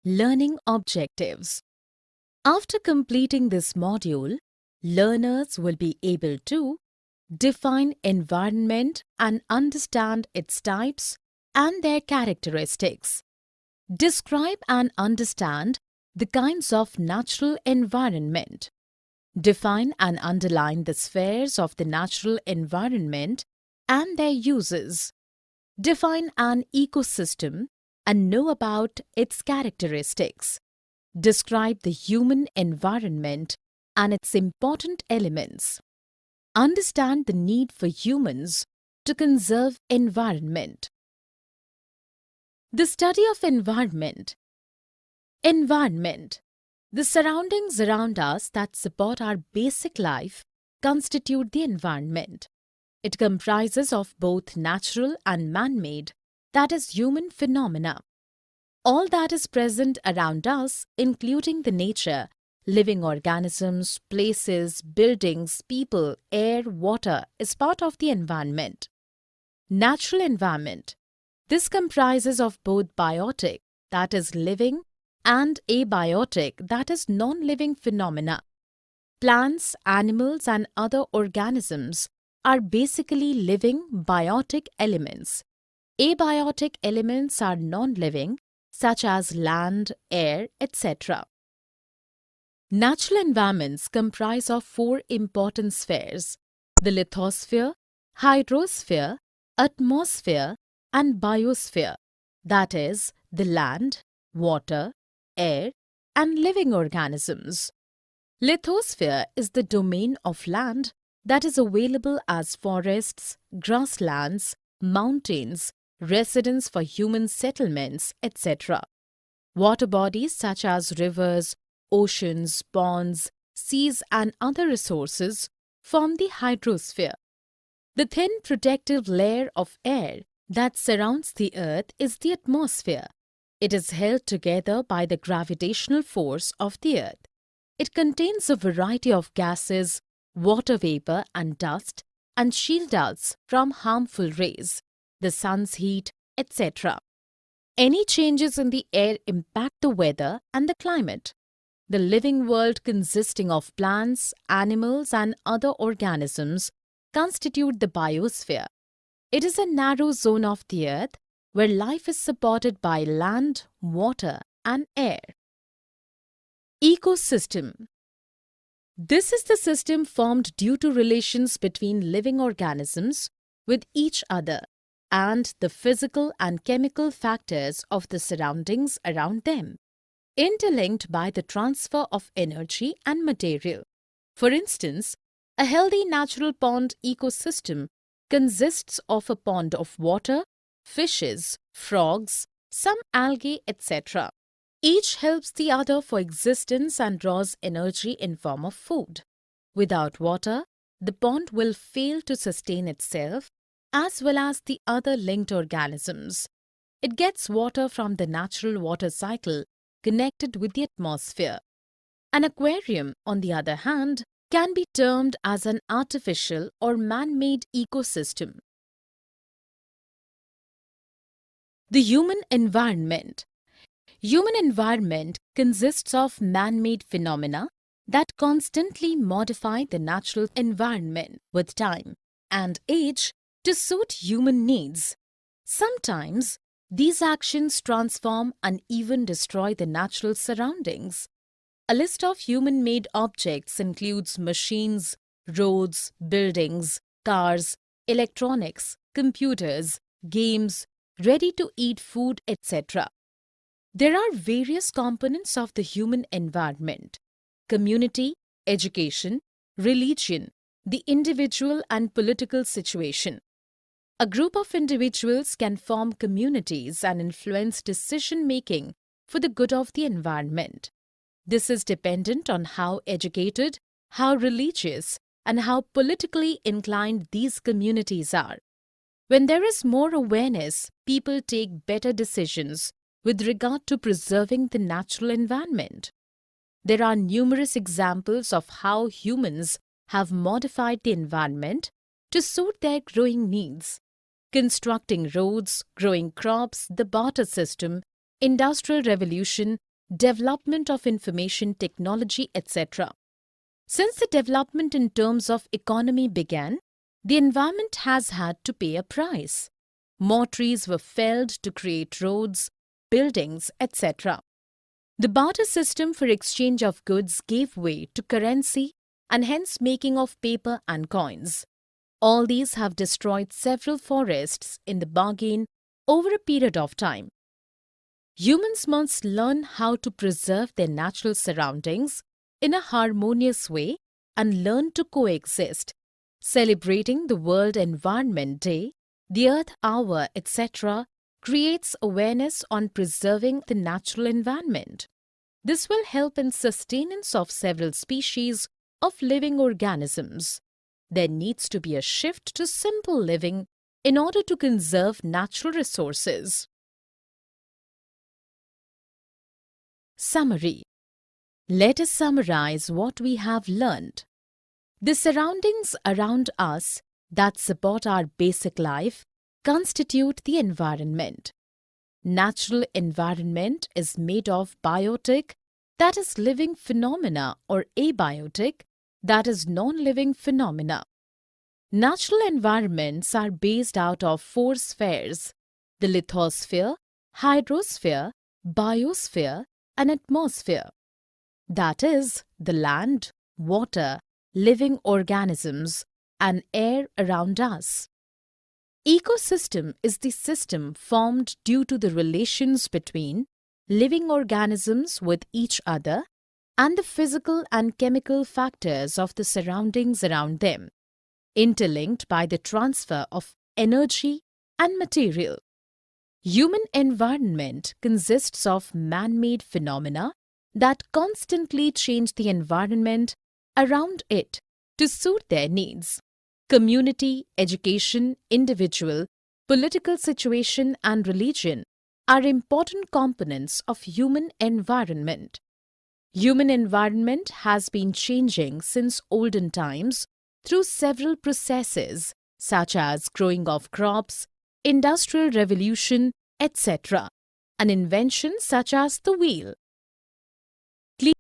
Learning objectives. After completing this module, learners will be able to define environment and understand its types and their characteristics. Describe and understand the kinds of natural environment. Define and underline the spheres of the natural environment and their uses. Define an ecosystem and know about its characteristics. Describe the human environment and its important elements. Understand the need for humans to conserve environment. The study of environment. Environment. The surroundings around us that support our basic life constitute the environment. It comprises of both natural and man-made, that is, human phenomena. All that is present around us, including the nature, living organisms, places, buildings, people, air, water, is part of the environment. Natural environment. This comprises of both biotic, that is living, and abiotic, that is non-living phenomena. Plants, animals, and other organisms are basically living biotic elements. Abiotic elements are non-living, such as land, air, etc. Natural environments comprise of four important spheres: the lithosphere, hydrosphere, atmosphere, and biosphere, that is, the land, water, air, and living organisms. Lithosphere is the domain of land that is available as forests, grasslands, mountains, residence for human settlements, etc. Water bodies such as rivers, oceans, ponds, seas, and other resources form the hydrosphere. The thin protective layer of air that surrounds the Earth is the atmosphere. It is held together by the gravitational force of the Earth. It contains a variety of gases, water vapor, and dust, and shield us from harmful rays, the sun's heat, etc. Any changes in the air impact the weather and the climate. The living world consisting of plants, animals, and other organisms constitute the biosphere. It is a narrow zone of the Earth where life is supported by land, water, and air. Ecosystem. This is the system formed due to relations between living organisms with each other and the physical and chemical factors of the surroundings around them, interlinked by the transfer of energy and material. For instance, a healthy natural pond ecosystem consists of a pond of water, fishes, frogs, some algae, etc. Each helps the other for existence and draws energy in form of food. Without water, the pond will fail to sustain itself as well as the other linked organisms. It gets water from the natural water cycle connected with the atmosphere. An aquarium, on the other hand, can be termed as an artificial or man-made ecosystem. The human environment. Human environment consists of man-made phenomena that constantly modify the natural environment with time and age to suit human needs. Sometimes, these actions transform and even destroy the natural surroundings. A list of human-made objects includes machines, roads, buildings, cars, electronics, computers, games, ready-to-eat food, etc. There are various components of the human environment: community, education, religion, the individual, and political situation. A group of individuals can form communities and influence decision-making for the good of the environment. This is dependent on how educated, how religious, and how politically inclined these communities are. When there is more awareness, people take better decisions with regard to preserving the natural environment. There are numerous examples of how humans have modified the environment to suit their growing needs. Constructing roads, growing crops, the barter system, industrial revolution, development of information technology, etc. Since the development in terms of economy began, the environment has had to pay a price. More trees were felled to create roads, buildings, etc. The barter system for exchange of goods gave way to currency and hence making of paper and coins. All these have destroyed several forests in the bargain over a period of time. Humans must learn how to preserve their natural surroundings in a harmonious way and learn to coexist. Celebrating the World Environment Day, the Earth Hour, etc., creates awareness on preserving the natural environment. This will help in sustenance of several species of living organisms. There needs to be a shift to simple living in order to conserve natural resources. Summary. Let us summarize what we have learned. The surroundings around us that support our basic life constitute the environment. Natural environment is made of biotic, that is living phenomena, or abiotic, that is non-living phenomena. Natural environments are based out of four spheres: the lithosphere, hydrosphere, biosphere, and atmosphere. That is, the land, water, living organisms, and air around us. Ecosystem is the system formed due to the relations between living organisms with each other and the physical and chemical factors of the surroundings around them, interlinked by the transfer of energy and material. Human environment consists of man-made phenomena that constantly change the environment around it to suit their needs. Community, education, individual, political situation, and religion are important components of human environment. Human environment has been changing since olden times through several processes such as growing of crops, industrial revolution, etc., and inventions such as the wheel.